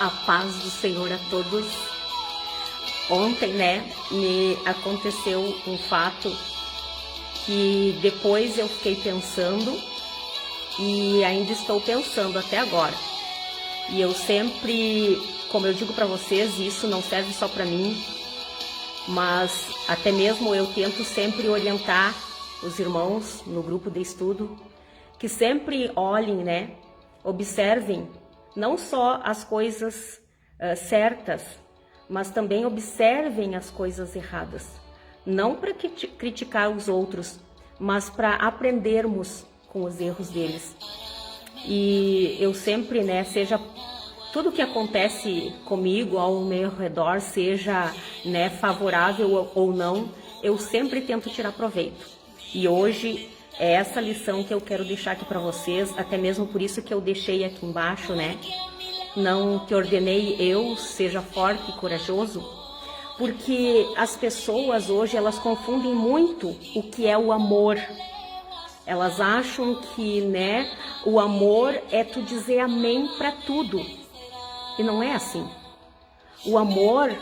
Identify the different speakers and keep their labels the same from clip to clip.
Speaker 1: A paz do Senhor a todos. Ontem, me aconteceu um fato que depois eu fiquei pensando e ainda estou pensando até agora. E eu sempre, como eu digo para vocês, isso não serve só para mim, mas até mesmo eu tento sempre orientar os irmãos no grupo de estudo, que sempre olhem, observem não só as coisas certas, mas também observem as coisas erradas. Não para criticar os outros, mas para aprendermos com os erros deles. E eu sempre, seja tudo que acontece comigo, ao meu redor, seja favorável ou não, eu sempre tento tirar proveito. E hoje é essa lição que eu quero deixar aqui para vocês, até mesmo por isso que eu deixei aqui embaixo, não te ordenei eu, seja forte e corajoso, porque as pessoas hoje, elas confundem muito o que é o amor. Elas acham que, o amor é tu dizer amém para tudo. E não é assim. O amor,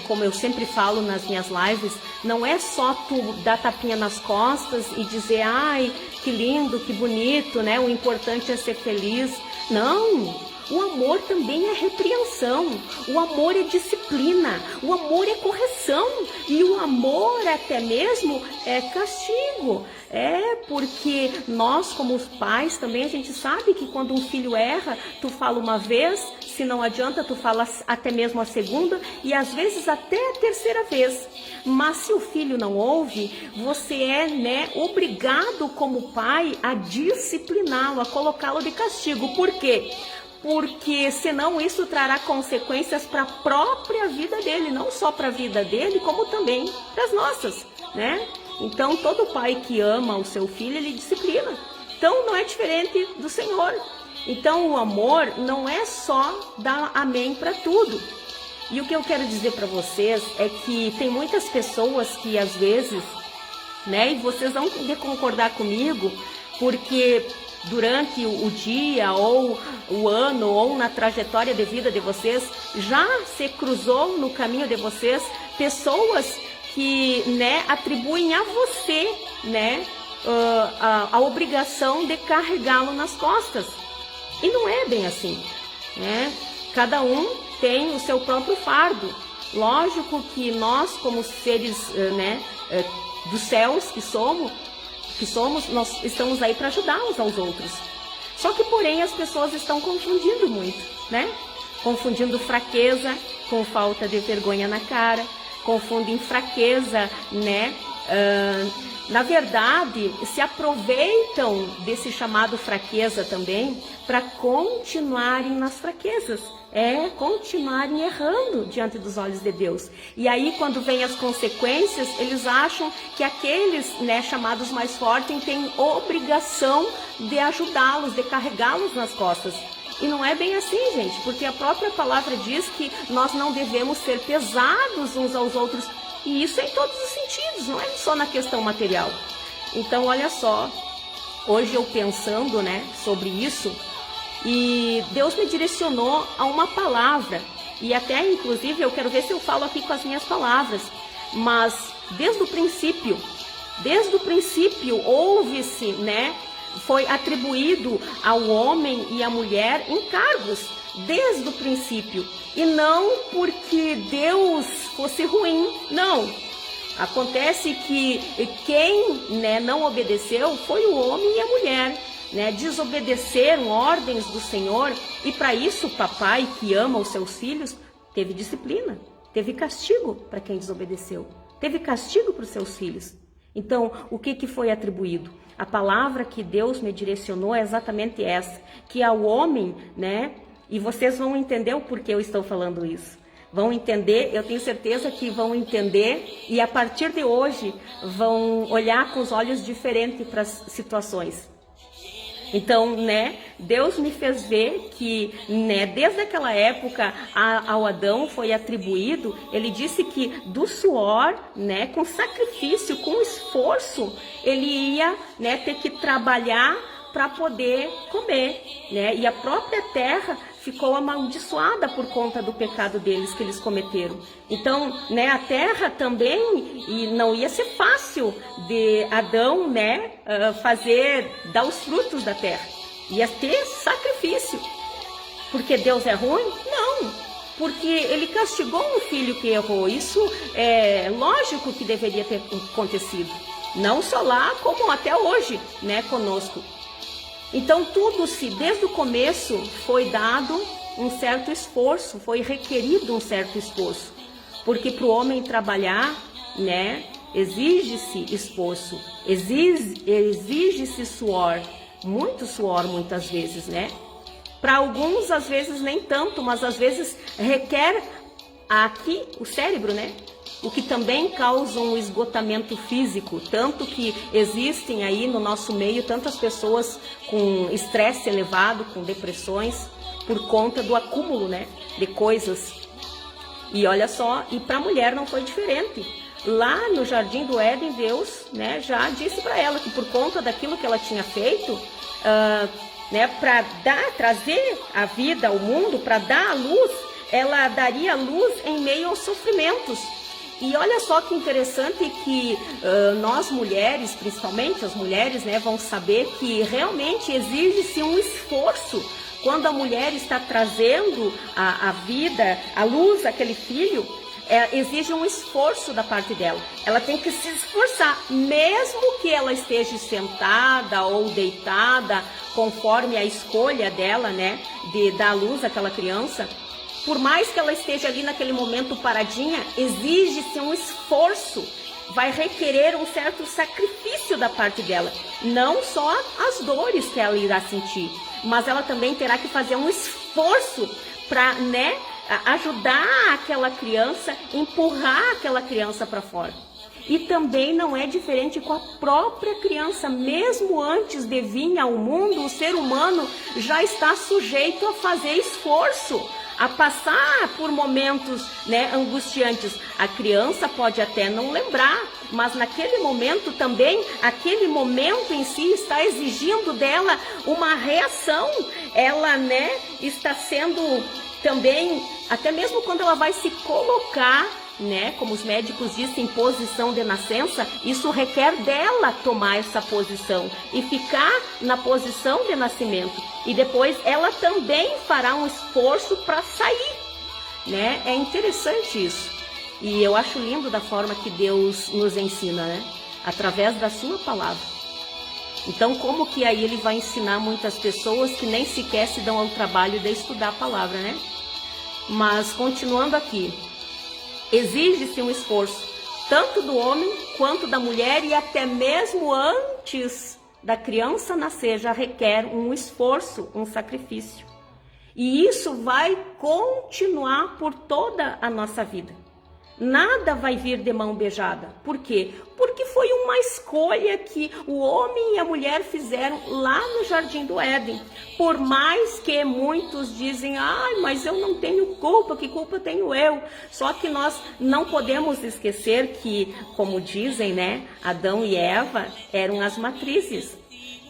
Speaker 1: como eu sempre falo nas minhas lives, não é só tu dar tapinha nas costas e dizer, ai, que lindo, que bonito, o importante é ser feliz. Não, o amor também é repreensão, o amor é disciplina, o amor é correção e o amor até mesmo é castigo. Porque nós como pais também, a gente sabe que quando um filho erra, tu fala uma vez, se não adianta, tu fala até mesmo a segunda e às vezes até a terceira vez. Mas se o filho não ouve, você é obrigado como pai a discipliná-lo, a colocá-lo de castigo. Por quê? Porque senão isso trará consequências para a própria vida dele, não só para a vida dele, como também para as nossas, Então, todo pai que ama o seu filho, ele disciplina. Então, não é diferente do Senhor. Então, o amor não é só dar amém para tudo. E o que eu quero dizer para vocês é que tem muitas pessoas que, às vezes, e vocês vão concordar comigo, porque durante o dia, ou o ano, ou na trajetória de vida de vocês, já se cruzou no caminho de vocês pessoas que atribuem a você a obrigação de carregá-lo nas costas. E não é bem assim. Cada um tem o seu próprio fardo. Lógico que nós, como seres dos céus que somos, nós estamos aí para ajudar uns aos outros. Só que, porém, as pessoas estão confundindo muito, Confundindo fraqueza com falta de vergonha na cara, confundem fraqueza, na verdade, se aproveitam desse chamado fraqueza também para continuarem nas fraquezas, continuarem errando diante dos olhos de Deus. E aí, quando vem as consequências, eles acham que aqueles chamados mais fortes têm obrigação de ajudá-los, de carregá-los nas costas. E não é bem assim, gente, porque a própria palavra diz que nós não devemos ser pesados uns aos outros. E isso é em todos os sentidos, não é só na questão material. Então, olha só, hoje eu pensando, sobre isso, e Deus me direcionou a uma palavra, e até, inclusive, eu quero ver se eu falo aqui com as minhas palavras, mas desde o princípio, houve-se, foi atribuído ao homem e à mulher encargos, desde o princípio, e não porque Deus fosse ruim, não. Acontece que quem não obedeceu foi o homem e a mulher, desobedeceram ordens do Senhor, e para isso o papai que ama os seus filhos teve disciplina, teve castigo para quem desobedeceu, teve castigo para os seus filhos. Então, o que foi atribuído? A palavra que Deus me direcionou é exatamente essa, que ao homem, e vocês vão entender o porquê eu estou falando isso. Vão entender, eu tenho certeza que vão entender, e a partir de hoje vão olhar com os olhos diferentes para as situações. Então, Deus me fez ver que, desde aquela época ao Adão foi atribuído, ele disse que do suor, com sacrifício, com esforço, ele ia, ter que trabalhar para poder comer, né? E a própria terra ficou amaldiçoada por conta do pecado deles que eles cometeram. Então, né, a terra também, e não ia ser fácil de Adão, né, dar os frutos da terra. Ia ter sacrifício. Porque Deus é ruim? Não. Porque ele castigou um filho que errou. Isso é lógico que deveria ter acontecido. Não só lá, como até hoje, né, conosco. Então desde o começo foi dado um certo esforço, foi requerido um certo esforço. Porque para o homem trabalhar, né, exige-se esforço, exige-se suor, muito suor muitas vezes, né? Para alguns, às vezes, nem tanto, mas às vezes requer aqui o cérebro, né? O que também causa um esgotamento físico, tanto que existem aí no nosso meio tantas pessoas com estresse elevado, com depressões, por conta do acúmulo, né, de coisas. E olha só, e para a mulher não foi diferente. Lá no Jardim do Éden, Deus, né, já disse para ela que por conta daquilo que ela tinha feito, né, para trazer a vida ao mundo, para dar a luz, ela daria luz em meio aos sofrimentos. E olha só que interessante que nós mulheres, principalmente as mulheres, né, vão saber que realmente exige-se um esforço. Quando a mulher está trazendo a vida, a luz, aquele filho, exige um esforço da parte dela. Ela tem que se esforçar, mesmo que ela esteja sentada ou deitada, conforme a escolha dela, né, de dar luz àquela criança. Por mais que ela esteja ali naquele momento paradinha, exige-se um esforço, vai requerer um certo sacrifício da parte dela. Não só as dores que ela irá sentir, mas ela também terá que fazer um esforço para, né, ajudar aquela criança, empurrar aquela criança para fora. E também não é diferente com a própria criança. Mesmo antes de vir ao mundo, o ser humano já está sujeito a fazer esforço, a passar por momentos, né, angustiantes. A criança pode até não lembrar, mas naquele momento também, aquele momento em si está exigindo dela uma reação. Ela, né, está sendo também, até mesmo quando ela vai se colocar, né, como os médicos dizem, em posição de nascença, isso requer dela tomar essa posição e ficar na posição de nascimento. E depois ela também fará um esforço para sair, né? É interessante isso. E eu acho lindo da forma que Deus nos ensina, né? Através da sua palavra. Então, como que aí ele vai ensinar muitas pessoas que nem sequer se dão ao trabalho de estudar a palavra, né? Mas, continuando aqui, exige-se um esforço, tanto do homem quanto da mulher, e até mesmo antes da criança nascer já requer um esforço, um sacrifício. E isso vai continuar por toda a nossa vida. Nada vai vir de mão beijada. Por quê? Porque foi uma escolha que o homem e a mulher fizeram lá no Jardim do Éden. Por mais que muitos dizem, mas eu não tenho culpa, que culpa tenho eu? Só que nós não podemos esquecer que, como dizem, né, Adão e Eva eram as matrizes.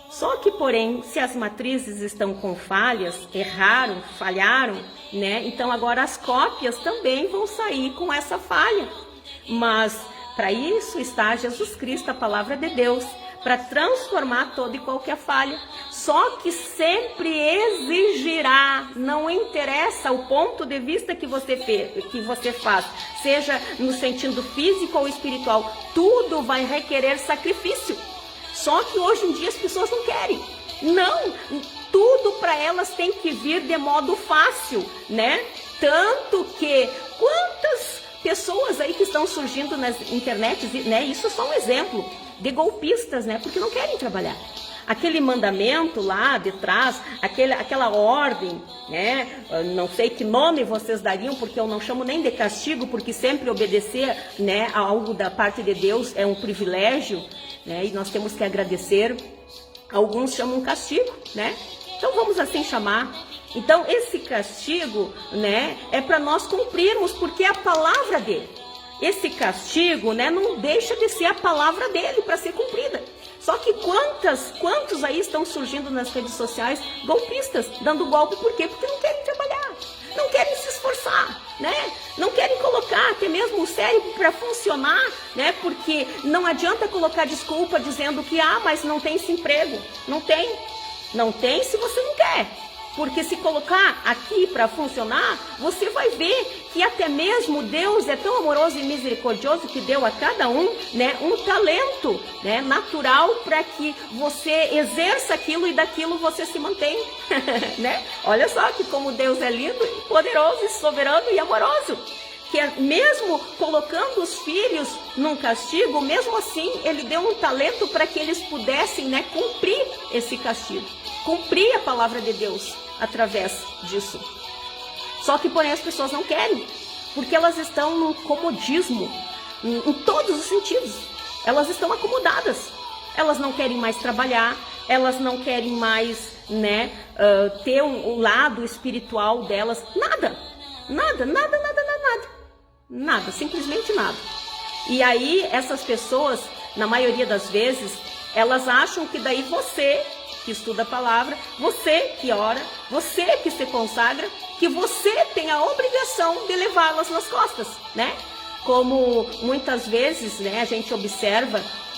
Speaker 1: Só que, porém, se as matrizes estão com falhas, erraram, falharam, né? Então agora as cópias também vão sair com essa falha. Mas para isso está Jesus Cristo, a palavra de Deus, para transformar toda e qualquer falha. Só que sempre exigirá, não interessa o ponto de vista que você faz, seja no sentido físico ou espiritual, tudo vai requerer sacrifício. Só que hoje em dia as pessoas não querem. Não, tudo para elas tem que vir de modo fácil, né? Tanto que quantas pessoas aí que estão surgindo nas internets, né? Isso é só um exemplo de golpistas, né? Porque não querem trabalhar. Aquele mandamento lá de trás, aquela ordem, né? Não sei que nome vocês dariam, porque eu não chamo nem de castigo, porque sempre obedecer, né, a algo da parte de Deus é um privilégio, né? E nós temos que agradecer. Alguns chamam castigo, né? Então vamos assim chamar. Então esse castigo, né, é para nós cumprirmos, porque é a palavra dele. Esse castigo, né, não deixa de ser a palavra dele para ser cumprida. Só que quantos aí estão surgindo nas redes sociais golpistas, dando golpe, por quê? Porque não querem trabalhar, não querem se esforçar, né? Não querem colocar até mesmo o cérebro para funcionar, né? Porque não adianta colocar desculpa dizendo que, mas não tem esse emprego. Não tem se você não quer. Porque se colocar aqui para funcionar, você vai ver que até mesmo Deus é tão amoroso e misericordioso que deu a cada um, né, um talento, né, natural para que você exerça aquilo e daquilo você se mantém, né? Olha só que como Deus é lindo, poderoso, e soberano e amoroso. Que mesmo colocando os filhos num castigo, mesmo assim ele deu um talento para que eles pudessem, né, cumprir esse castigo, cumprir a palavra de Deus através disso. Só que porém as pessoas não querem, porque elas estão no comodismo, em todos os sentidos. Elas estão acomodadas, elas não querem mais trabalhar, elas não querem mais, né, ter um lado espiritual delas, nada, simplesmente nada. E aí essas pessoas, na maioria das vezes, elas acham que daí você que estuda a palavra, você que ora, você que se consagra, que você tem a obrigação de levá-las nas costas, né? Como muitas vezes, né, a gente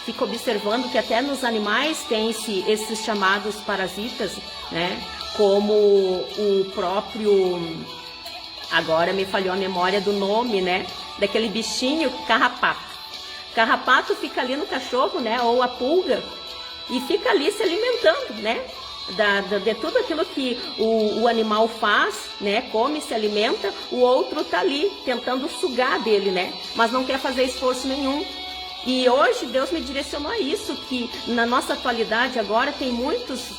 Speaker 1: fica observando que até nos animais tem esses chamados parasitas, né? Como o próprio, agora me falhou a memória do nome, né? Daquele bichinho carrapato. Carrapato fica ali no cachorro, né? Ou a pulga, e fica ali se alimentando, né? De tudo aquilo que o animal faz, né? Come, se alimenta, o outro tá ali tentando sugar dele, né? Mas não quer fazer esforço nenhum. E hoje Deus me direcionou a isso, que na nossa atualidade agora tem muitos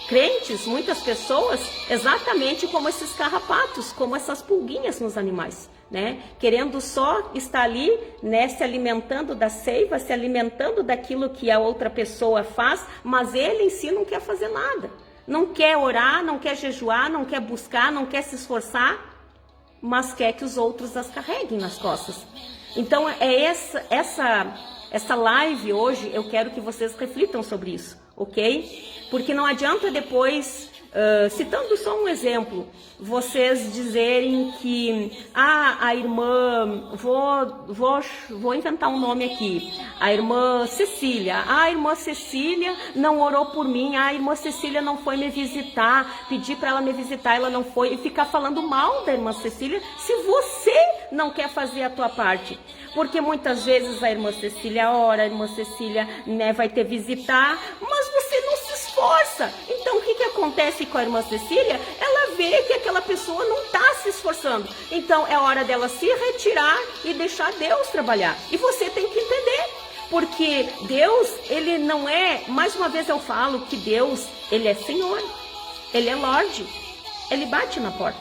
Speaker 1: crentes, muitas pessoas, exatamente como esses carrapatos, como essas pulguinhas nos animais, né? Querendo só estar ali, né, se alimentando da seiva, se alimentando daquilo que a outra pessoa faz, mas ele em si não quer fazer nada. Não quer orar, não quer jejuar, não quer buscar, não quer se esforçar, mas quer que os outros as carreguem nas costas. Então é essa live hoje, eu quero que vocês reflitam sobre isso, ok? Porque não adianta depois, citando só um exemplo, vocês dizerem que a irmã, vou inventar um nome aqui, a irmã Cecília não orou por mim, a irmã Cecília não foi me visitar, pedi para ela me visitar, ela não foi, e ficar falando mal da irmã Cecília se você não quer fazer a tua parte. Porque muitas vezes a irmã Cecília ora, a irmã Cecília, né, vai te visitar, mas você não se esforça. Então o que acontece com a irmã Cecília? Ela vê que aquela pessoa não está se esforçando. Então é hora dela se retirar e deixar Deus trabalhar. E você tem que entender. Porque Deus, ele não é, mais uma vez eu falo que Deus, ele é Senhor, ele é Lorde, ele bate na porta.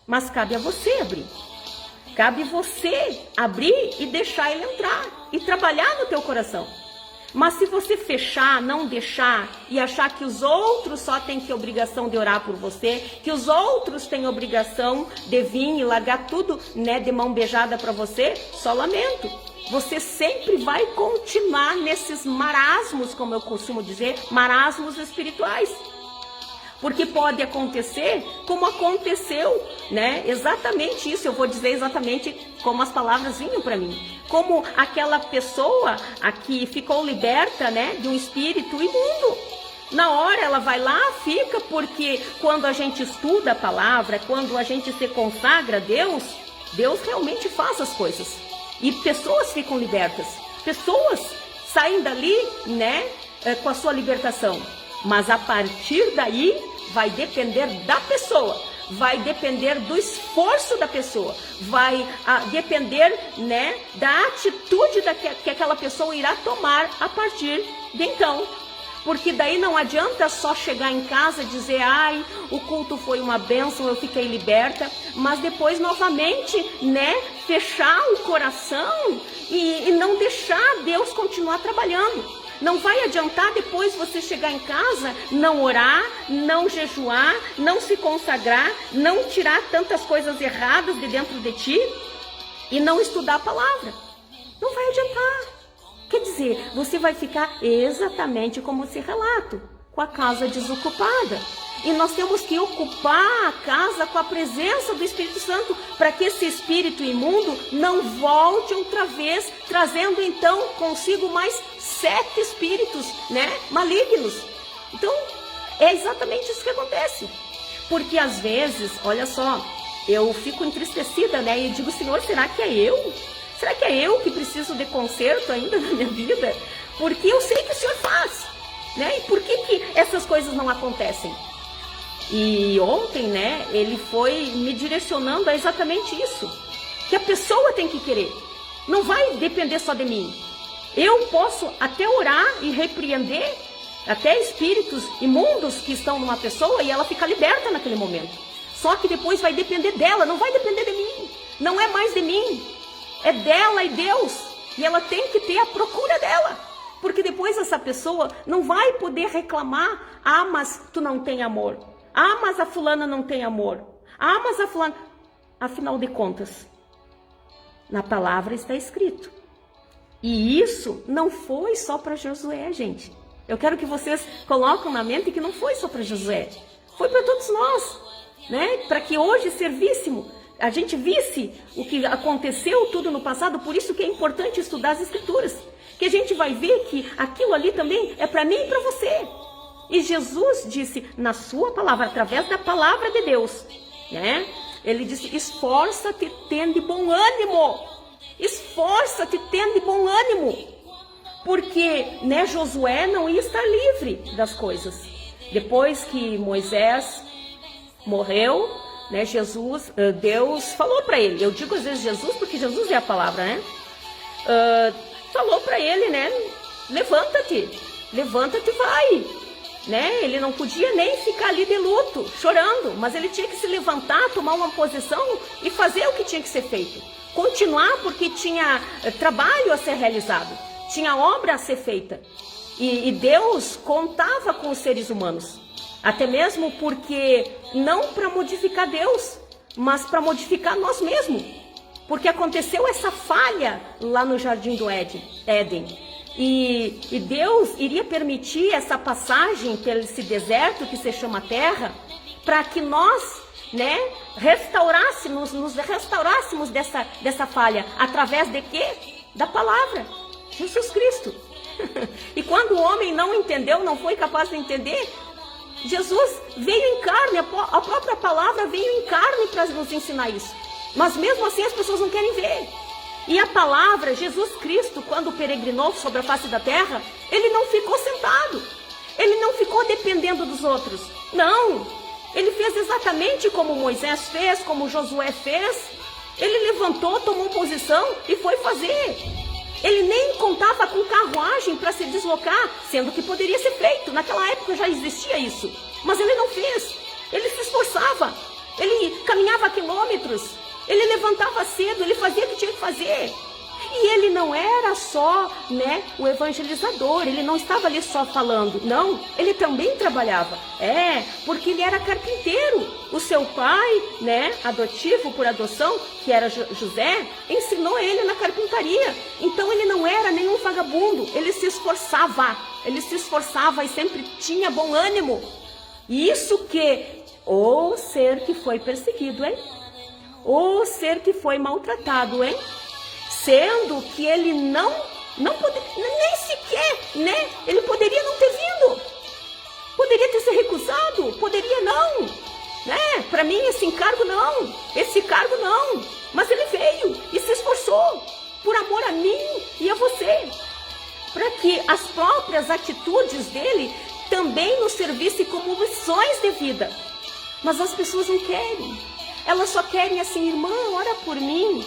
Speaker 1: Mas cabe a você abrir. Cabe você abrir e deixar ele entrar e trabalhar no teu coração. Mas se você fechar, não deixar e achar que os outros só têm que obrigação de orar por você, que os outros têm obrigação de vir e largar tudo, né, de mão beijada para você, só lamento. Você sempre vai continuar nesses marasmos, como eu costumo dizer, marasmos espirituais. Porque pode acontecer como aconteceu, né? Exatamente isso, eu vou dizer exatamente como as palavras vinham para mim. Como aquela pessoa que ficou liberta, né, de um espírito imundo. Na hora ela vai lá, fica, porque quando a gente estuda a palavra, quando a gente se consagra a Deus, Deus realmente faz as coisas. E pessoas ficam libertas, pessoas saem dali, né, com a sua libertação. Mas a partir daí vai depender da pessoa, vai depender do esforço da pessoa, vai depender, né, da atitude que aquela pessoa irá tomar a partir de então. Porque daí não adianta só chegar em casa e dizer, ai, o culto foi uma bênção, eu fiquei liberta, mas depois novamente, né, fechar o coração e não deixar Deus continuar trabalhando. Não vai adiantar depois você chegar em casa, não orar, não jejuar, não se consagrar, não tirar tantas coisas erradas de dentro de ti e não estudar a palavra. Não vai adiantar. Quer dizer, você vai ficar exatamente como esse relato, com a casa desocupada. E nós temos que ocupar a casa com a presença do Espírito Santo, para que esse espírito imundo não volte outra vez, trazendo então consigo mais 7 espíritos, né, malignos. Então, é exatamente isso que acontece. Porque às vezes, olha só, eu fico entristecida, né, e digo, Senhor, será que é eu? Será que é eu que preciso de conserto ainda na minha vida? Porque eu sei que o Senhor faz, né, e por que essas coisas não acontecem? E ontem, né, ele foi me direcionando a exatamente isso. Que a pessoa tem que querer. Não vai depender só de mim. Eu posso até orar e repreender até espíritos imundos que estão numa pessoa e ela fica liberta naquele momento. Só que depois vai depender dela, não vai depender de mim. Não é mais de mim. É dela e Deus. E ela tem que ter a procura dela. Porque depois essa pessoa não vai poder reclamar. Ah, mas tu não tem amor. Ah, mas a fulana não tem amor. Ah, mas a fulana... Afinal de contas, na palavra está escrito. E isso não foi só para Josué, gente. Eu quero que vocês coloquem na mente que não foi só para Josué. Foi para todos nós, né? Para que hoje servíssemos, a gente visse o que aconteceu tudo no passado. Por isso que é importante estudar as Escrituras. Que a gente vai ver que aquilo ali também é para mim e para você. E Jesus disse na sua palavra, através da palavra de Deus, né? Ele disse, esforça-te, tende bom ânimo. Esforça-te, tende bom ânimo. Porque, né, Josué não ia estar livre das coisas. Depois que Moisés morreu, né, Deus falou para ele. Eu digo às vezes Jesus porque Jesus é a palavra, né? Falou para ele, né? Levanta-te e vai. Né? Ele não podia nem ficar ali de luto, chorando, mas ele tinha que se levantar, tomar uma posição e fazer o que tinha que ser feito. Continuar porque tinha trabalho a ser realizado, tinha obra a ser feita. E Deus contava com os seres humanos, até mesmo porque não para modificar Deus, mas para modificar nós mesmos. Porque aconteceu essa falha lá no Jardim do Éden. E Deus iria permitir essa passagem pelo esse deserto que se chama terra, para que nós, né, nos restaurássemos dessa falha, através de quê? Da palavra, Jesus Cristo. E quando o homem não entendeu, não foi capaz de entender, Jesus veio em carne, a própria palavra veio em carne para nos ensinar isso. Mas mesmo assim as pessoas não querem ver. E a palavra, Jesus Cristo, quando peregrinou sobre a face da terra, ele não ficou sentado. Ele não ficou dependendo dos outros. Não. Ele fez exatamente como Moisés fez, como Josué fez. Ele levantou, tomou posição e foi fazer. Ele nem contava com carruagem para se deslocar, sendo que poderia ser feito. Naquela época já existia isso. Mas ele não fez. Ele se esforçava. Ele caminhava quilômetros. Ele levantava cedo, ele fazia o que tinha que fazer. E ele não era só, né, o evangelizador, ele não estava ali só falando. Não, ele também trabalhava. Porque ele era carpinteiro. O seu pai, né, adotivo por adoção, que era José, ensinou ele na carpintaria. Então ele não era nenhum vagabundo, ele se esforçava. Ele se esforçava e sempre tinha bom ânimo. Isso que, ou ser que foi perseguido, hein? Ou ser que foi maltratado, hein? Sendo que ele não poderia, nem sequer, né? Ele poderia não ter vindo. Poderia ter se recusado, poderia não. Né? Para mim esse encargo não, esse cargo não. Mas ele veio e se esforçou por amor a mim e a você. Para que as próprias atitudes dele também nos servissem como lições de vida. Mas as pessoas não querem. Elas só querem assim, irmã, ora por mim.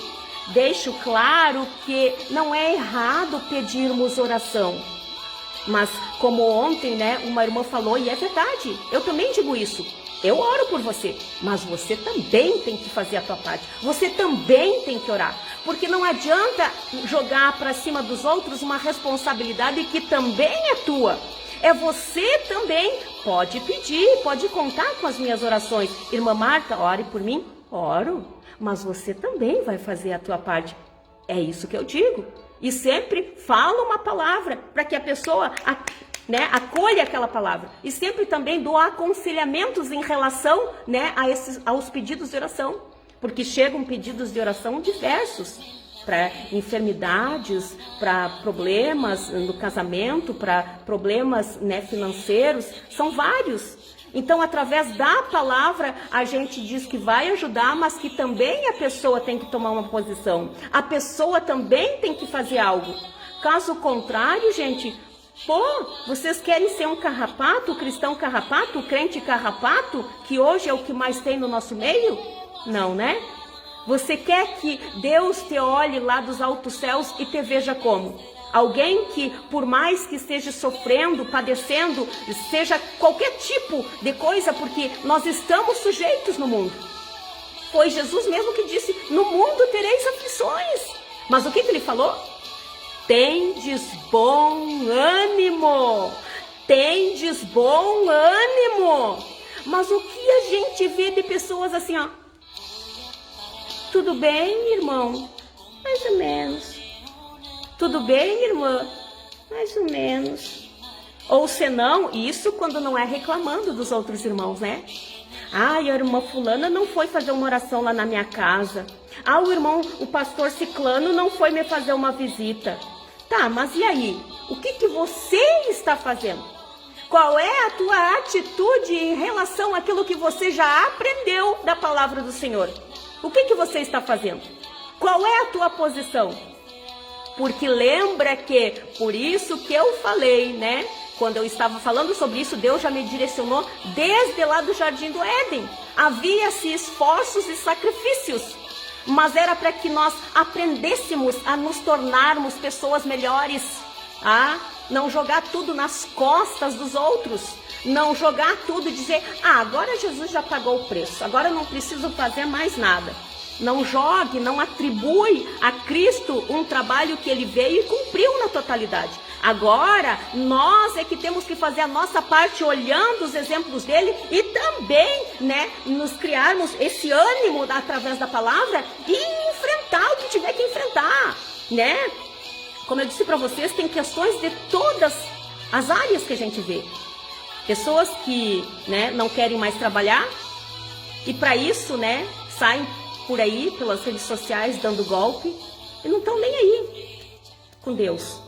Speaker 1: Deixo claro que não é errado pedirmos oração. Mas como ontem, né, uma irmã falou, e é verdade, eu também digo isso. Eu oro por você, mas você também tem que fazer a tua parte. Você também tem que orar. Porque não adianta jogar para cima dos outros uma responsabilidade que também é tua. É você também, pode pedir, pode contar com as minhas orações. Irmã Marta, ore por mim. Oro, mas você também vai fazer a tua parte. É isso que eu digo. E sempre fala uma palavra para que a pessoa, né, acolha aquela palavra. E sempre também dou aconselhamentos em relação, né, aos pedidos de oração. Porque chegam pedidos de oração diversos. Para enfermidades, para problemas no casamento, para problemas, né, financeiros. São vários. Então, através da palavra, a gente diz que vai ajudar, mas que também a pessoa tem que tomar uma posição. A pessoa também tem que fazer algo. Caso contrário, gente, vocês querem ser um carrapato, o cristão carrapato, o crente carrapato, que hoje é o que mais tem no nosso meio? Não, né? Você quer que Deus te olhe lá dos altos céus e te veja como? Alguém que, por mais que esteja sofrendo, padecendo, seja qualquer tipo de coisa, porque nós estamos sujeitos no mundo. Foi Jesus mesmo que disse, no mundo tereis aflições. Mas o que ele falou? Tendes bom ânimo. Tendes bom ânimo. Mas o que a gente vê de pessoas assim, ó? Tudo bem, irmão? Mais ou menos. Tudo bem, irmã? Mais ou menos. Ou senão, isso quando não é reclamando dos outros irmãos, né? Ah, a irmã fulana não foi fazer uma oração lá na minha casa. Ah, o pastor ciclano não foi me fazer uma visita. Tá, mas e aí? O que você está fazendo? Qual é a tua atitude em relação àquilo que você já aprendeu da palavra do Senhor? O que você está fazendo? Qual é a tua posição? Porque lembra que, por isso que eu falei, né? Quando eu estava falando sobre isso, Deus já me direcionou desde lá do Jardim do Éden. Havia-se esforços e sacrifícios, mas era para que nós aprendêssemos a nos tornarmos pessoas melhores. Não jogar tudo nas costas dos outros. Não jogar tudo e dizer, agora Jesus já pagou o preço, agora eu não preciso fazer mais nada. Não jogue, não atribui a Cristo um trabalho que ele veio e cumpriu na totalidade. Agora, nós é que temos que fazer a nossa parte olhando os exemplos dele e também, né, nos criarmos esse ânimo através da palavra e enfrentar o que tiver que enfrentar, né? Como eu disse para vocês, tem questões de todas as áreas que a gente vê. Pessoas que, né, não querem mais trabalhar e para isso, né, saem por aí pelas redes sociais dando golpe e não estão nem aí com Deus.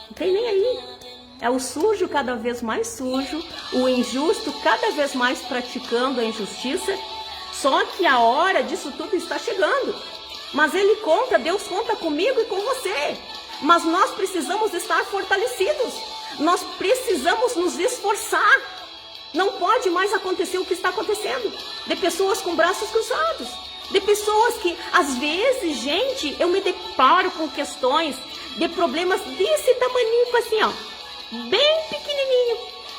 Speaker 1: Não tem nem aí. É o sujo cada vez mais sujo, o injusto cada vez mais praticando a injustiça. Só que a hora disso tudo está chegando. Mas Ele conta, Deus conta comigo e com você. Mas nós precisamos estar fortalecidos. Nós precisamos nos esforçar. Não pode mais acontecer o que está acontecendo. De pessoas com braços cruzados. De pessoas que, às vezes, gente, eu me deparo com questões de problemas desse tamaninho, assim, ó. Bem pequenininho.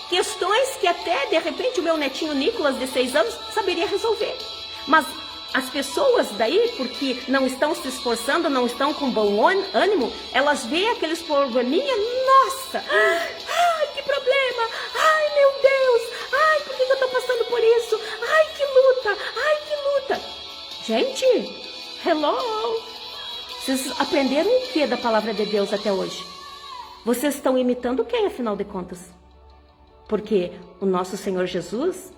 Speaker 1: Questões que até, de repente, o meu netinho Nicolas, de 6 anos, saberia resolver. Mas as pessoas daí, porque não estão se esforçando, não estão com bom ânimo, elas veem aqueles probleminhas, nossa, ai, que problema, ai, meu Deus, ai, por que eu estou passando por isso, ai, que luta, ai, que luta. Gente, hello, vocês aprenderam o que da palavra de Deus até hoje? Vocês estão imitando quem, afinal de contas? Porque o nosso Senhor Jesus,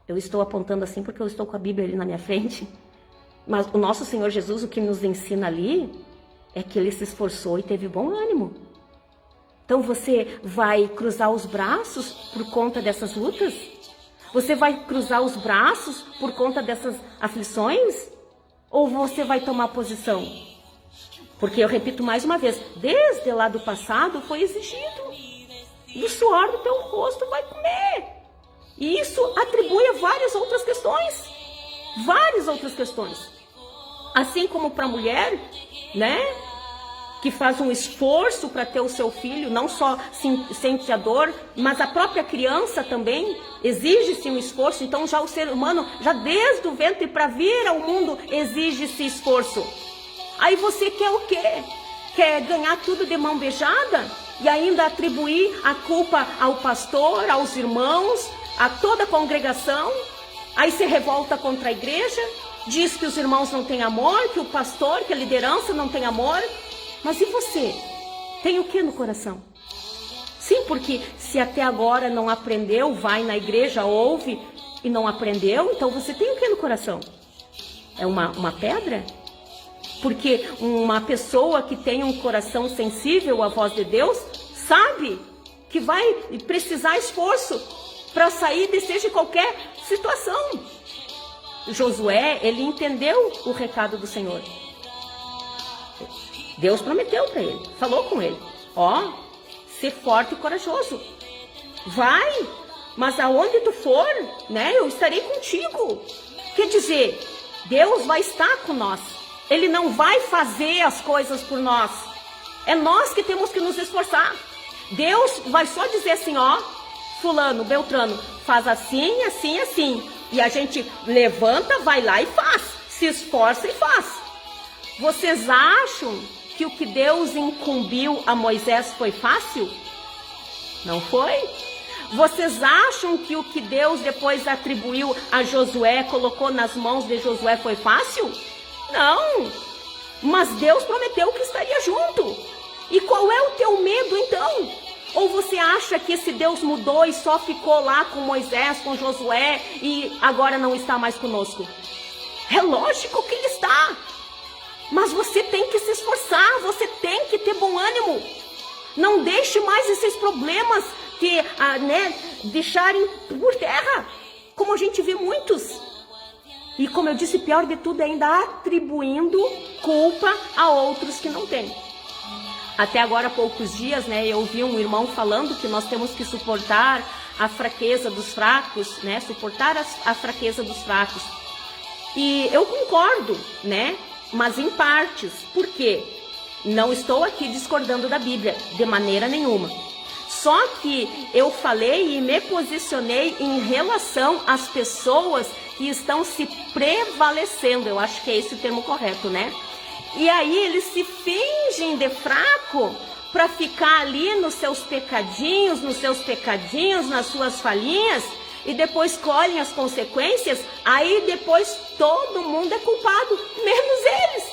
Speaker 1: eu estou apontando assim porque eu estou com a Bíblia ali na minha frente, mas o nosso Senhor Jesus, o que nos ensina ali, é que Ele se esforçou e teve bom ânimo. Então você vai cruzar os braços por conta dessas lutas? Você vai cruzar os braços por conta dessas aflições? Ou você vai tomar posição? Porque eu repito mais uma vez, desde lá do passado foi exigido. Do suor do teu rosto vai comer. E isso atribui a várias outras questões. Várias outras questões. Assim como para a mulher, né? Que faz um esforço para ter o seu filho, não só sente a dor, mas a própria criança também exige-se um esforço. Então já o ser humano, já desde o ventre para vir ao mundo, exige-se esforço. Aí você quer o quê? Quer ganhar tudo de mão beijada? E ainda atribuir a culpa ao pastor, aos irmãos, a toda a congregação? Aí se revolta contra a igreja, diz que os irmãos não têm amor, que o pastor, que a liderança não tem amor. Mas e você? Tem o que no coração? Sim, porque se até agora não aprendeu, vai na igreja, ouve e não aprendeu, então você tem o que no coração? É uma pedra? Porque uma pessoa que tem um coração sensível à voz de Deus, sabe que vai precisar esforço para sair de qualquer situação. Josué, ele entendeu o recado do Senhor. Deus prometeu para ele, falou com ele, ó, ser forte e corajoso. Vai, mas aonde tu for, né, eu estarei contigo. Quer dizer, Deus vai estar com nós. Ele não vai fazer as coisas por nós. É nós que temos que nos esforçar. Deus vai só dizer assim, ó, fulano, beltrano, faz assim, assim, assim. E a gente levanta, vai lá e faz. Se esforça e faz. Vocês acham que o que Deus incumbiu a Moisés foi fácil? Não foi? Vocês acham que o que Deus depois atribuiu a Josué, colocou nas mãos de Josué, foi fácil? Não, mas Deus prometeu que estaria junto. E qual é o teu medo então? Ou você acha que esse Deus mudou e só ficou lá com Moisés, com Josué e agora não está mais conosco? É lógico que ele está. Mas você tem que se esforçar, você tem que ter bom ânimo. Não deixe mais esses problemas deixarem por terra, como a gente vê muitos. E como eu disse, pior de tudo é ainda atribuindo culpa a outros que não têm. Até agora, há poucos dias, né, eu ouvi um irmão falando que nós temos que suportar a fraqueza dos fracos, né, suportar a fraqueza dos fracos. E eu concordo, né, mas em partes. Por quê? Não estou aqui discordando da Bíblia, de maneira nenhuma. Só que eu falei e me posicionei em relação às pessoas que estão se prevalecendo. Eu acho que é esse o termo correto, né? E aí eles se fingem de fraco para ficar ali nos seus pecadinhos, nas suas falhinhas, e depois colhem as consequências. Aí depois todo mundo é culpado, menos eles.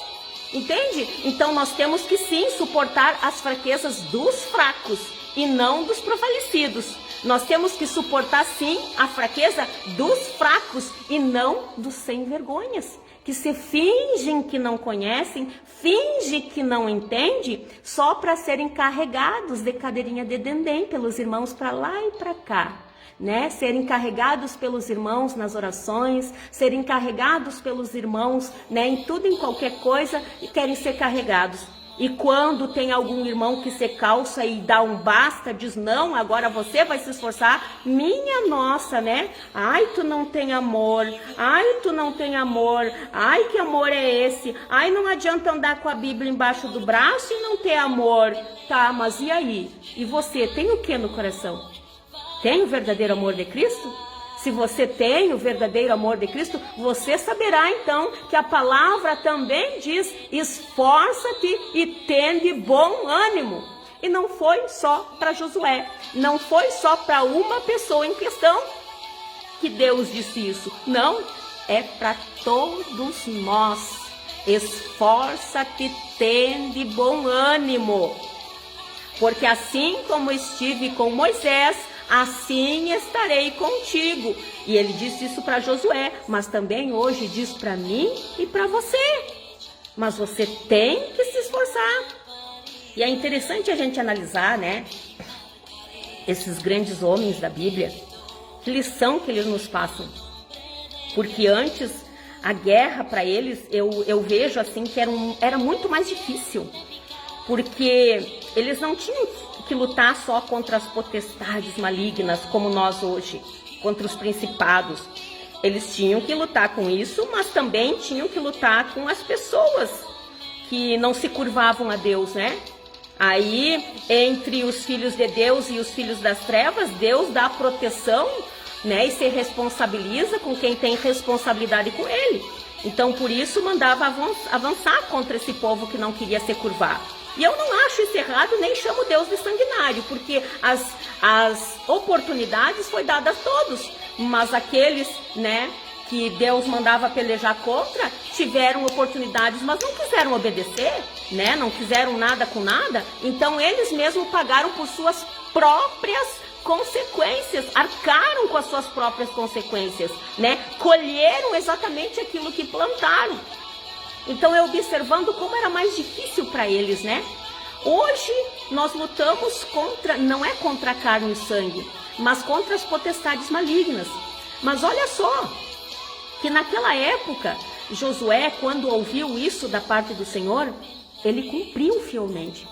Speaker 1: Entende? Então nós temos que sim suportar as fraquezas dos fracos e não dos prevalecidos. Nós temos que suportar sim a fraqueza dos fracos e não dos sem vergonhas, que se fingem que não conhecem, fingem que não entendem, só para serem carregados de cadeirinha de dendém pelos irmãos para lá e para cá. Né? Serem carregados pelos irmãos nas orações, serem carregados pelos irmãos, né, em tudo, em qualquer coisa, e querem ser carregados. E quando tem algum irmão que se calça e dá um basta, diz não, agora você vai se esforçar, minha nossa, né? Ai, tu não tem amor, ai, tu não tem amor, ai, que amor é esse? Ai, não adianta andar com a Bíblia embaixo do braço e não ter amor. Tá, mas e aí? E você, tem o que no coração? Tem o verdadeiro amor de Cristo? Se você tem o verdadeiro amor de Cristo, você saberá então que a palavra também diz: esforça-te e tende bom ânimo. E não foi só para Josué, não foi só para uma pessoa em questão que Deus disse isso. Não, é para todos nós. Esforça-te, tende bom ânimo. Porque assim como estive com Moisés, assim estarei contigo. E ele disse isso para Josué, mas também hoje diz para mim e para você. Mas você tem que se esforçar. E é interessante a gente analisar, né, esses grandes homens da Bíblia, que lição que eles nos passam. Porque antes, a guerra para eles, eu vejo assim que era muito mais difícil. Porque eles não tinham que lutar só contra as potestades malignas, como nós hoje, contra os principados. Eles tinham que lutar com isso, mas também tinham que lutar com as pessoas que não se curvavam a Deus, né? Aí, entre os filhos de Deus e os filhos das trevas, Deus dá proteção, né? E se responsabiliza com quem tem responsabilidade com ele. Então, por isso, mandava avançar contra esse povo que não queria se curvar. E eu não acho isso errado, nem chamo Deus de sanguinário, porque as oportunidades foi dadas a todos, mas aqueles, né, que Deus mandava pelejar contra, tiveram oportunidades, mas não quiseram obedecer, né? Não quiseram nada com nada, então eles mesmos pagaram por suas próprias consequências, arcaram com as suas próprias consequências, né? Colheram exatamente aquilo que plantaram. Então eu observando como era mais difícil para eles, né? Hoje nós lutamos contra, não é contra a carne e o sangue, mas contra as potestades malignas. Mas olha só, que naquela época, Josué, quando ouviu isso da parte do Senhor, ele cumpriu fielmente.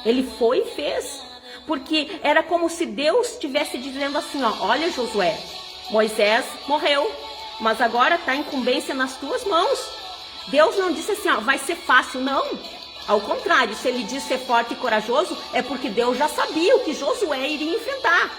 Speaker 1: Ele foi e fez. Porque era como se Deus estivesse dizendo assim, ó, olha Josué, Moisés morreu, mas agora está a incumbência nas tuas mãos. Deus não disse assim, ó, vai ser fácil, não. Ao contrário, se ele disse ser forte e corajoso, é porque Deus já sabia o que Josué iria enfrentar.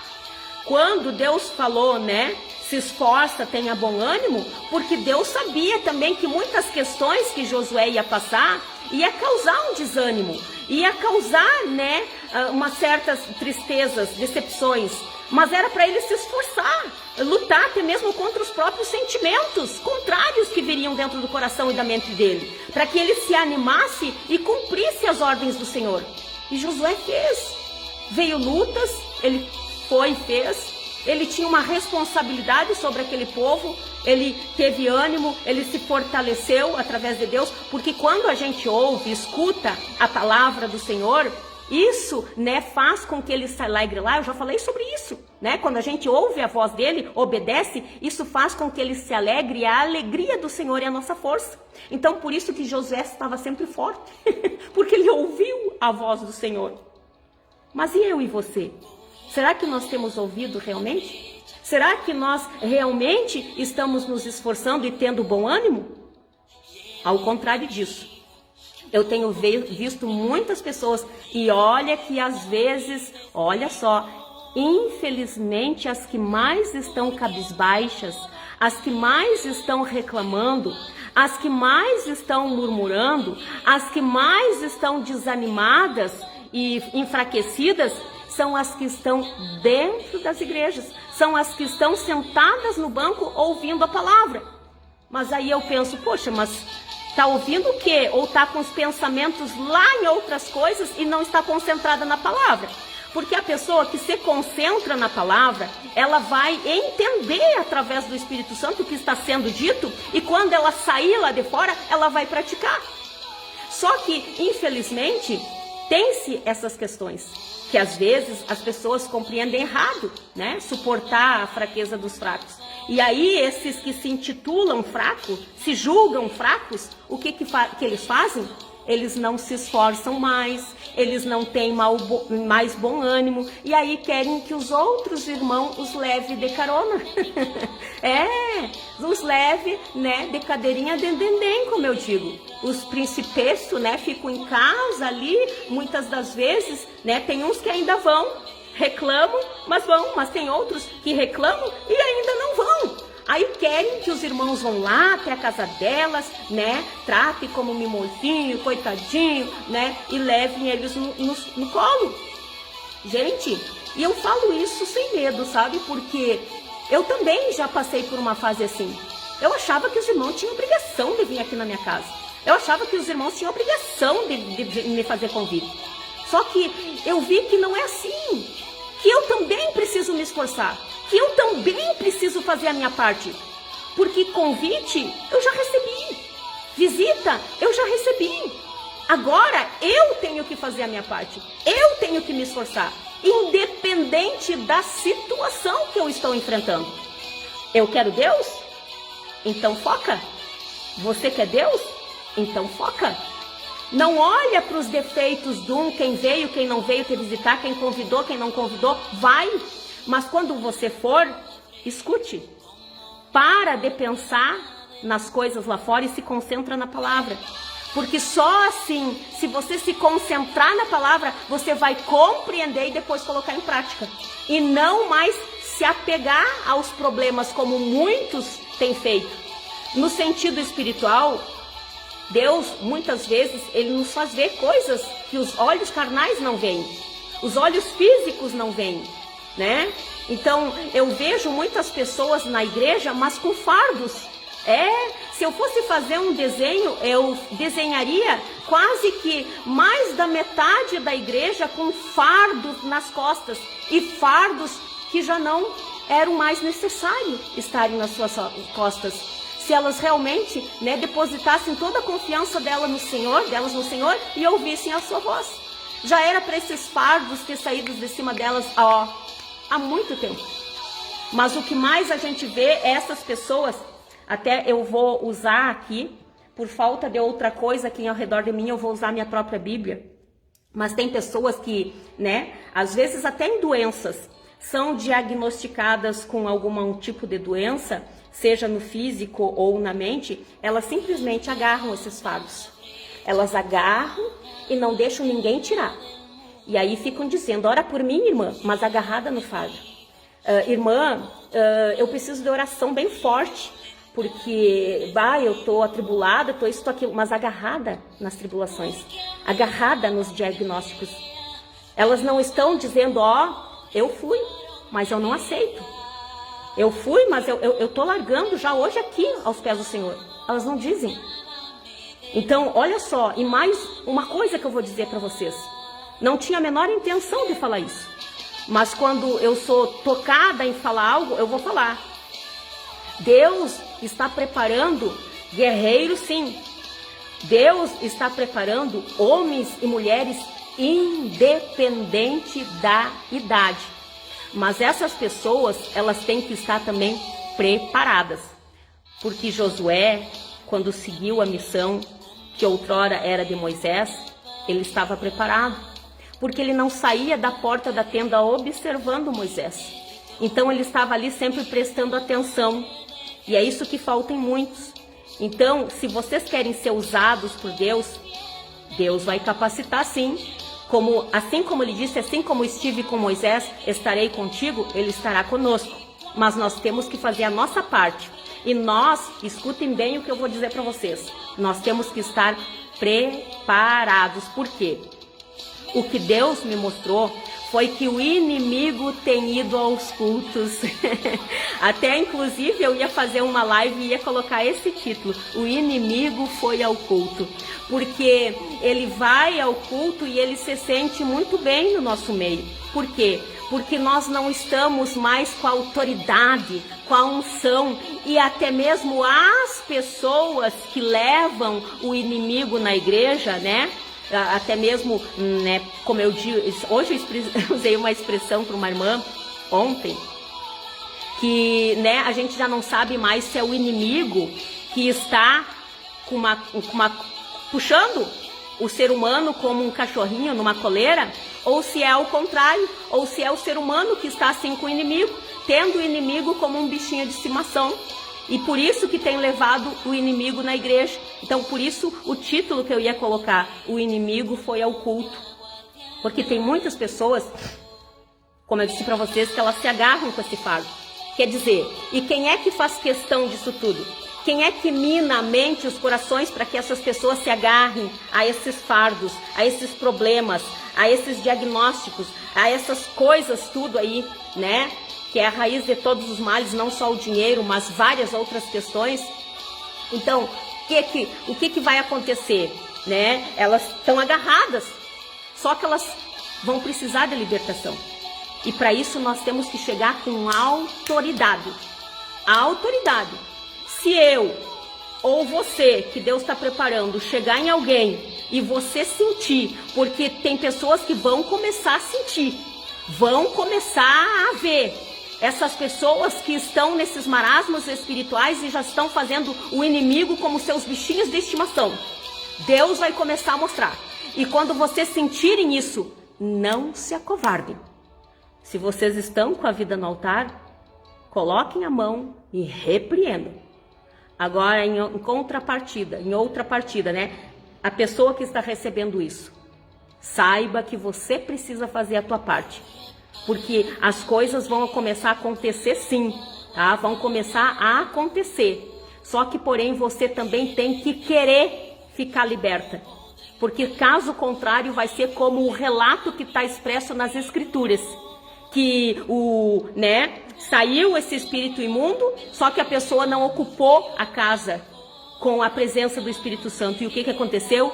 Speaker 1: Quando Deus falou, né, se esforça, tenha bom ânimo, porque Deus sabia também que muitas questões que Josué ia passar, ia causar um desânimo, ia causar, né, umas certas tristezas, decepções, mas era para ele se esforçar, lutar até mesmo contra os próprios sentimentos contrários que viriam dentro do coração e da mente dele, para que ele se animasse e cumprisse as ordens do Senhor. E Josué fez. Veio lutas, ele foi e fez. Ele tinha uma responsabilidade sobre aquele povo, ele teve ânimo, ele se fortaleceu através de Deus, porque quando a gente ouve, escuta a palavra do Senhor, isso, né, faz com que ele se alegre lá. Eu já falei sobre isso, né? Quando a gente ouve a voz dele, obedece, isso faz com que ele se alegre, e a alegria do Senhor é a nossa força. Então, por isso que Josué estava sempre forte, porque ele ouviu a voz do Senhor. Mas e eu e você? Será que nós temos ouvido realmente? Será que nós realmente estamos nos esforçando e tendo bom ânimo? Ao contrário disso, eu tenho visto muitas pessoas, e olha que às vezes, olha só, infelizmente as que mais estão cabisbaixas, as que mais estão reclamando, as que mais estão murmurando, as que mais estão desanimadas e enfraquecidas, são as que estão dentro das igrejas, são as que estão sentadas no banco ouvindo a palavra. Mas aí eu penso, poxa, mas está ouvindo o quê? Ou está com os pensamentos lá em outras coisas e não está concentrada na palavra? Porque a pessoa que se concentra na palavra, ela vai entender através do Espírito Santo o que está sendo dito, e quando ela sair lá de fora, ela vai praticar. Só que, infelizmente, tem-se essas questões, que às vezes as pessoas compreendem errado, né? Suportar a fraqueza dos fracos. E aí esses que se intitulam fracos, se julgam fracos, o que eles fazem? Eles não se esforçam mais, eles não têm mais bom ânimo, e aí querem que os outros irmãos os levem de carona. Os leve, né, de cadeirinha dendendem, como eu digo. Os principestos, né, ficam em casa ali, muitas das vezes, né, tem uns que ainda vão, reclamam, mas tem outros que reclamam e ainda não vão. Aí querem que os irmãos vão lá até a casa delas, né, tratem como mimosinho, coitadinho, né, e levem eles no colo. Gente, e eu falo isso sem medo, sabe, porque eu também já passei por uma fase assim. Eu achava que os irmãos tinham obrigação de vir aqui na minha casa. Eu achava que os irmãos tinham obrigação de me fazer convite. Só que eu vi que não é assim. Que eu também preciso me esforçar. Que eu também preciso fazer a minha parte. Porque convite eu já recebi. Visita eu já recebi. Agora eu tenho que fazer a minha parte. Eu tenho que me esforçar. Independente da situação que eu estou enfrentando. Eu quero Deus? Então foca. Você quer Deus? Então foca. Não olha para os defeitos de um, quem veio, quem não veio te visitar, quem convidou, quem não convidou, vai. Mas quando você for, escute. Para de pensar nas coisas lá fora e se concentra na palavra. Porque só assim, se você se concentrar na palavra, você vai compreender e depois colocar em prática. E não mais se apegar aos problemas como muitos têm feito. No sentido espiritual, Deus, muitas vezes, Ele nos faz ver coisas que os olhos carnais não veem. Os olhos físicos não veem, né? Então, eu vejo muitas pessoas na igreja, mas com fardos, Se eu fosse fazer um desenho, eu desenharia quase que mais da metade da igreja com fardos nas costas, e fardos que já não eram mais necessário estarem nas suas costas. Se elas realmente, né, depositassem toda a confiança delas no Senhor e ouvissem a sua voz. Já era para esses fardos ter saído de cima delas há muito tempo. Mas o que mais a gente vê é essas pessoas, até eu vou usar aqui, por falta de outra coisa aqui ao redor de mim, eu vou usar minha própria Bíblia. Mas tem pessoas que, né, às vezes até em doenças, são diagnosticadas com algum tipo de doença, seja no físico ou na mente, elas simplesmente agarram esses fardos. Elas agarram e não deixam ninguém tirar. E aí ficam dizendo, ora por mim, irmã, mas agarrada no fardo. Irmã, eu preciso de oração bem forte, porque eu estou atribulada, estou isso, estou aquilo, mas agarrada nas tribulações, agarrada nos diagnósticos. Elas não estão dizendo, eu fui, mas eu não aceito. Eu fui, mas eu estou largando já hoje aqui aos pés do Senhor. Elas não dizem. Então, olha só, e mais uma coisa que eu vou dizer para vocês. Não tinha a menor intenção de falar isso. Mas quando eu sou tocada em falar algo, eu vou falar. Deus está preparando guerreiros, sim. Deus está preparando homens e mulheres independente da idade. Mas essas pessoas, elas têm que estar também preparadas. Porque Josué, quando seguiu a missão que outrora era de Moisés, ele estava preparado. Porque ele não saía da porta da tenda observando Moisés. Então ele estava ali sempre prestando atenção. E é isso que falta em muitos. Então, se vocês querem ser usados por Deus, Deus vai capacitar sim. Assim como ele disse, assim como estive com Moisés, estarei contigo, ele estará conosco. Mas nós temos que fazer a nossa parte. E nós, escutem bem o que eu vou dizer para vocês, nós temos que estar preparados. Por quê? O que Deus me mostrou foi que o inimigo tem ido aos cultos. Até inclusive eu ia fazer uma live e ia colocar esse título: o inimigo foi ao culto. Porque ele vai ao culto e ele se sente muito bem no nosso meio. Por quê? Porque nós não estamos mais com a autoridade, com a unção, e até mesmo as pessoas que levam o inimigo na igreja, né? Até mesmo, né, como eu digo, hoje eu usei uma expressão para uma irmã ontem, que, né, a gente já não sabe mais se é o inimigo que está puxando o ser humano como um cachorrinho numa coleira, ou se é ao contrário, ou se é o ser humano que está assim com o inimigo, tendo o inimigo como um bichinho de estimação. E por isso que tem levado o inimigo na igreja. Então, por isso, o título que eu ia colocar, o inimigo foi ao culto. Porque tem muitas pessoas, como eu disse para vocês, que elas se agarram com esse fardo. Quer dizer, e quem é que faz questão disso tudo? Quem é que mina a mente e os corações para que essas pessoas se agarrem a esses fardos, a esses problemas, a esses diagnósticos, a essas coisas tudo aí, né? Que é a raiz de todos os males, não só o dinheiro, mas várias outras questões. Então, o que vai acontecer? Né? Elas estão agarradas, só que elas vão precisar de libertação. E para isso nós temos que chegar com autoridade. A autoridade. Se eu ou você, que Deus está preparando, chegar em alguém e você sentir, porque tem pessoas que vão começar a sentir, vão começar a ver essas pessoas que estão nesses marasmos espirituais e já estão fazendo o inimigo como seus bichinhos de estimação. Deus vai começar a mostrar. E quando vocês sentirem isso, não se acovardem. Se vocês estão com a vida no altar, coloquem a mão e repreendam. Agora, em contrapartida, em outra partida, né? A pessoa que está recebendo isso, saiba que você precisa fazer a tua parte. Porque as coisas vão começar a acontecer sim, tá? Vão começar a acontecer. Só que, porém, você também tem que querer ficar liberta. Porque caso contrário vai ser como o relato que está expresso nas Escrituras. que saiu esse espírito imundo, só que a pessoa não ocupou a casa com a presença do Espírito Santo. E o que aconteceu?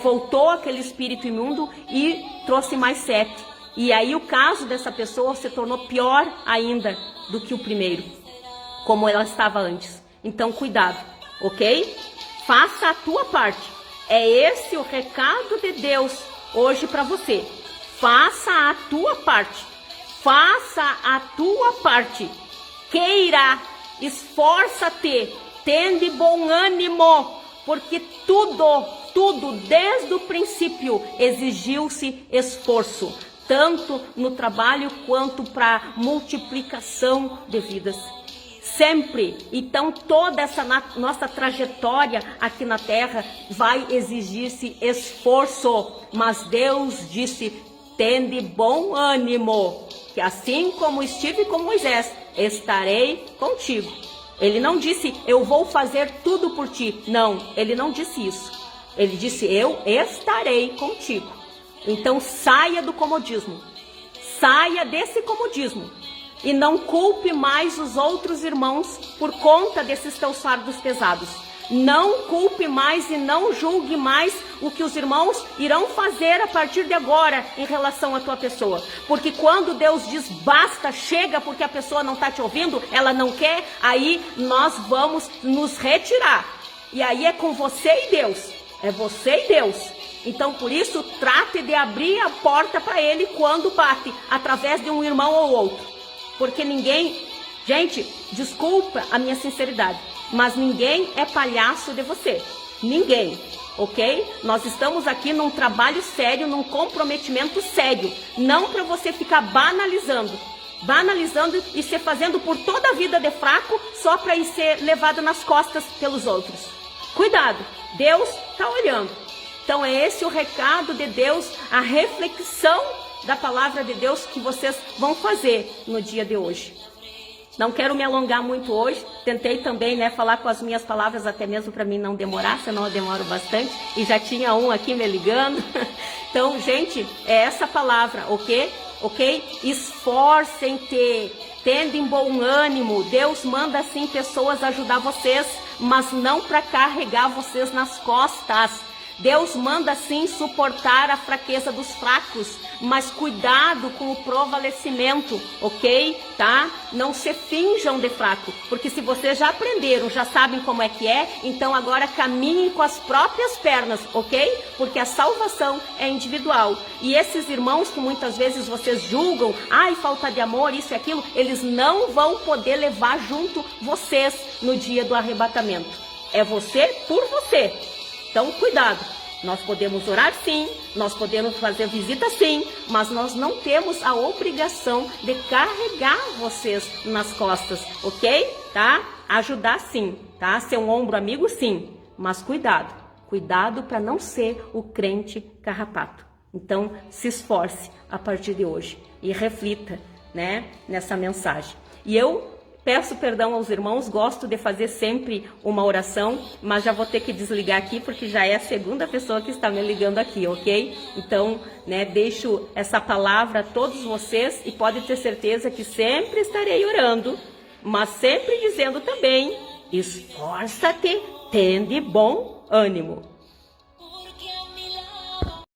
Speaker 1: Voltou aquele espírito imundo e trouxe mais 7. E aí o caso dessa pessoa se tornou pior ainda do que o primeiro, como ela estava antes. Então, cuidado, ok? Faça a tua parte. É esse o recado de Deus hoje para você. Faça a tua parte. Faça a tua parte. Queira, esforça-te, tende bom ânimo, porque tudo desde o princípio exigiu-se esforço, tanto no trabalho quanto para multiplicação de vidas. Sempre. Então toda essa nossa trajetória aqui na terra vai exigir-se esforço, mas Deus disse: tende bom ânimo, que assim como estive com Moisés, estarei contigo. Ele não disse: eu vou fazer tudo por ti. Não, ele não disse isso. Ele disse: eu estarei contigo. Então saia do comodismo. Saia desse comodismo. E não culpe mais os outros irmãos por conta desses teus fardos pesados. Não culpe mais e não julgue mais o que os irmãos irão fazer a partir de agora em relação à tua pessoa. Porque quando Deus diz basta, chega, porque a pessoa não está te ouvindo, ela não quer, aí nós vamos nos retirar. E aí é com você e Deus. É você e Deus. Então, por isso, trate de abrir a porta para ele quando bate, através de um irmão ou outro. Porque ninguém, gente, desculpa a minha sinceridade, mas ninguém é palhaço de você. Ninguém, ok? Nós estamos aqui num trabalho sério, num comprometimento sério. Não para você ficar banalizando e se fazendo por toda a vida de fraco, só para ir ser levado nas costas pelos outros. Cuidado, Deus está olhando. Então é esse o recado de Deus, a reflexão da palavra de Deus que vocês vão fazer no dia de hoje. Não quero me alongar muito hoje, tentei também falar com as minhas palavras até mesmo para mim não demorar, senão eu demoro bastante, e já tinha um aqui me ligando. Então, gente, é essa palavra, ok? Esforcem-te, tendem bom ânimo, Deus manda sim pessoas ajudar vocês, mas não para carregar vocês nas costas. Deus manda sim suportar a fraqueza dos fracos, mas cuidado com o provalecimento, ok? Tá? Não se finjam de fraco, porque se vocês já aprenderam, já sabem como é que é, então agora caminhem com as próprias pernas, ok? Porque a salvação é individual. E esses irmãos que muitas vezes vocês julgam, falta de amor, isso e aquilo, eles não vão poder levar junto vocês no dia do arrebatamento. É você por você. Então, cuidado, nós podemos orar sim, nós podemos fazer visita sim, mas nós não temos a obrigação de carregar vocês nas costas, ok? Tá? Ajudar sim, tá? Ser um ombro amigo sim, mas cuidado para não ser o crente carrapato. Então, se esforce a partir de hoje e reflita, nessa mensagem. E eu peço perdão aos irmãos, gosto de fazer sempre uma oração, mas já vou ter que desligar aqui porque já é a segunda pessoa que está me ligando aqui, ok? Então, deixo essa palavra a todos vocês e pode ter certeza que sempre estarei orando, mas sempre dizendo também, esforça-te, tende bom ânimo.